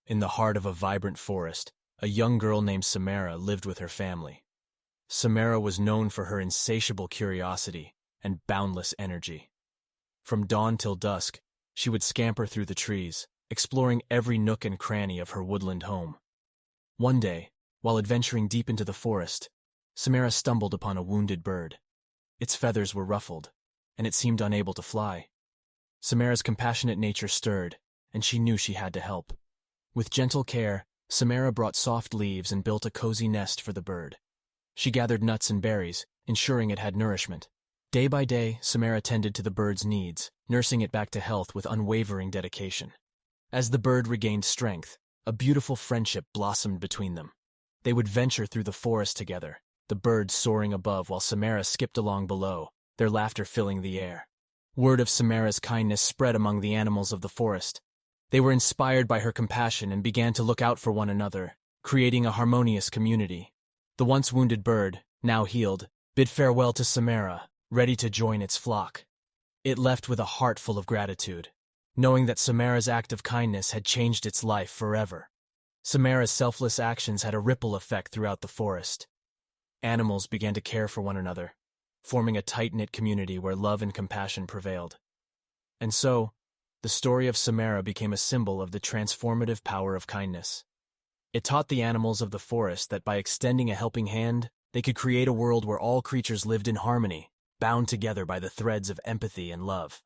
in the heart of a vibrant forest, a young girl named Samara lived with her family. Samara was known for her insatiable curiosity and boundless energy. From dawn till dusk, she would scamper through the trees, exploring every nook and cranny of her woodland home. One day, while adventuring deep into the forest, Samara stumbled upon a wounded bird. Its feathers were ruffled, and it seemed unable to fly. Samara's compassionate nature stirred, and she knew she had to help. With gentle care, Samara brought soft leaves and built a cozy nest for the bird. She gathered nuts and berries, ensuring it had nourishment. Day by day, Samara tended to the bird's needs, nursing it back to health with unwavering dedication. As the bird regained strength, a beautiful friendship blossomed between them. They would venture through the forest together, the bird soaring above while Samara skipped along below, their laughter filling the air. Word of Samara's kindness spread among the animals of the forest. They were inspired by her compassion and began to look out for one another, creating a harmonious community. The once wounded bird, now healed, bid farewell to Samara, ready to join its flock. It left with a heart full of gratitude, knowing that Samara's act of kindness had changed its life forever. Samara's selfless actions had a ripple effect throughout the forest. Animals began to care for one another, forming a tight-knit community where love and compassion prevailed. And so, the story of Samara became a symbol of the transformative power of kindness. It taught the animals of the forest that by extending a helping hand, they could create a world where all creatures lived in harmony, bound together by the threads of empathy and love.